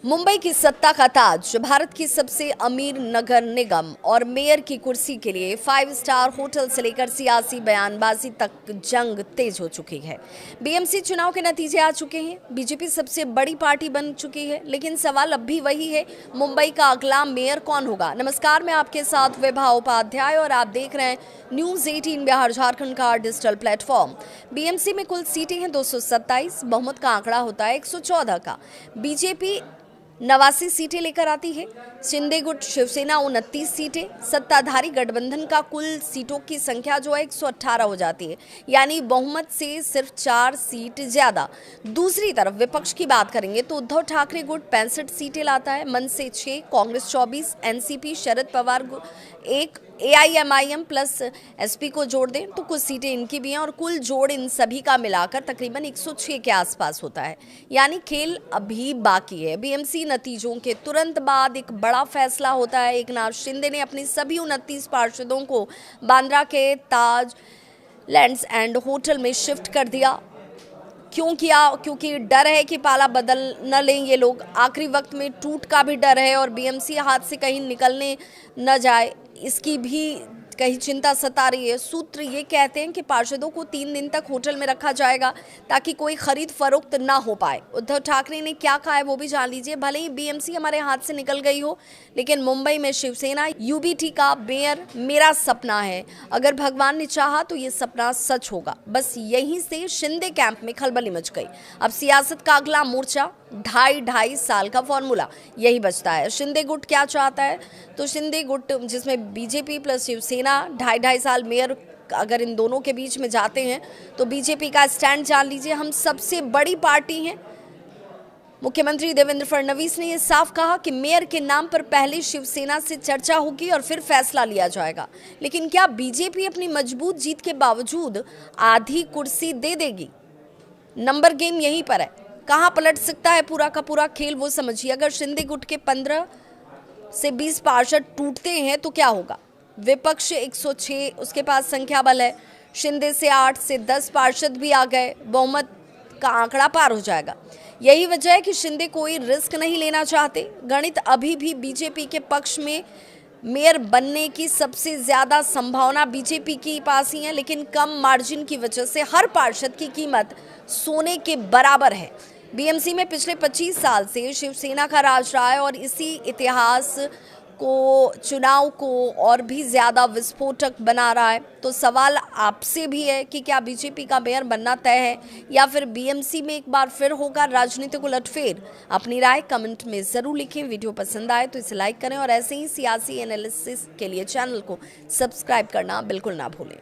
मुंबई की सत्ता का ताज, भारत की सबसे अमीर नगर निगम और मेयर की कुर्सी के लिए 5 स्टार होटल से लेकर सियासी बयानबाजी तक जंग तेज हो चुकी है। बीएमसी चुनाव के नतीजे आ चुके हैं। बीजेपी सबसे बड़ी पार्टी बन चुकी है, लेकिन सवाल अब भी वही है, मुंबई का अगला मेयर कौन होगा। नमस्कार, मैं आपके साथ विभा उपाध्याय और आप देख रहे हैं न्यूज 18 बिहार झारखंड का डिजिटल प्लेटफॉर्म। बीएमसी में कुल सीटें हैं 227, बहुमत का आंकड़ा होता है 114 का। बीजेपी 89 सीटें लेकर आती है, शिंदे गुट शिवसेना 29 सीटें, सत्ताधारी गठबंधन का कुल सीटों की संख्या जो है 118 हो जाती है, यानी बहुमत से सिर्फ 4 सीट ज्यादा। दूसरी तरफ विपक्ष की बात करेंगे तो उद्धव ठाकरे गुट 65 सीटें लाता है, मन से 6, Congress 24, NCP Sharad Pawar 1, AIMIM plus SP को जोड़ दें तो कुछ सीटें इनकी भी हैं और कुल जोड़ इन सभी का मिलाकर तकरीबन 106 के आसपास होता है, यानी खेल अभी बाकी है। बीएमसी नतीजों के तुरंत बाद एक बड़ा फैसला होता है। एकनाथ शिंदे ने अपने सभी 29 पार्षदों को बांद्रा के ताज लैंड्स एंड होटल में शिफ्ट कर दिया। क्यों किया? क्योंकि डर है कि पाला बदल न लें ये लोग। आखिरी वक्त में टूट का भी डर है और बीएमसी हाथ से कहीं निकलने न जाए, इसकी भी कहीं चिंता सता रही है। सूत्र ये कहते हैं कि पार्षदों को 3 दिन तक होटल में रखा जाएगा ताकि कोई खरीद फरोख्त ना हो पाए। उद्धव ठाकरे ने क्या कहा है वो भी जान लीजिए। भले ही बीएमसी हमारे हाथ से निकल गई हो, लेकिन मुंबई में शिवसेना यूबीटी का मेयर मेरा सपना है। अगर भगवान ने चाहा तो ये सपना सच होगा। बस यहीं से शिंदे कैंप में खलबली मच गई। अब सियासत का अगला मोर्चा 2.5 साल का फॉर्मूला यही बचता है। शिंदे गुट क्या चाहता है? तो शिंदे गुट, जिसमें बीजेपी प्लस शिवसेना 2.5 साल मेयर, अगर इन दोनों के बीच में जाते हैं तो बीजेपी का स्टैंड जान लीजिए, हम सबसे बड़ी पार्टी हैं। मुख्यमंत्री देवेंद्र फडणवीस ने यह साफ कहा कि मेयर के नाम पर पहले शिवसेना से चर्चा होगी और फिर फैसला लिया जाएगा। लेकिन क्या बीजेपी अपनी मजबूत जीत के बावजूद आधी कुर्सी दे देगी? नंबर गेम यहीं पर है। कहां पलट सकता है पूरा का पूरा खेल वो समझिए। अगर शिंदे गुट के 15 से 20 पार्षद टूटते हैं तो क्या होगा? विपक्ष 106, उसके पास संख्या बल है। शिंदे से 8 से 10 पार्षद भी आ गए, बहुमत का आंकड़ा पार हो जाएगा। यही वजह है कि शिंदे कोई रिस्क नहीं लेना चाहते। गणित अभी भी बीजेपी के पक्ष में, मेयर बनने की सबसे ज्यादा संभावना बीजेपी के पास ही है, लेकिन कम मार्जिन की वजह से हर पार्षद की कीमत सोने के बराबर है। बीएमसी में पिछले 25 साल से शिवसेना का राज रहा है और इसी इतिहास को, चुनाव को और भी ज्यादा विस्फोटक बना रहा है। तो सवाल आपसे भी है कि क्या बीजेपी का मेयर बनना तय है या फिर बीएमसी में एक बार फिर होगा राजनीतिक उलटफेर? अपनी राय कमेंट में जरूर लिखें। वीडियो पसंद आए तो इसे लाइक करें और ऐसे ही सियासी एनालिसिस के लिए चैनल को सब्सक्राइब करना बिल्कुल ना भूलें।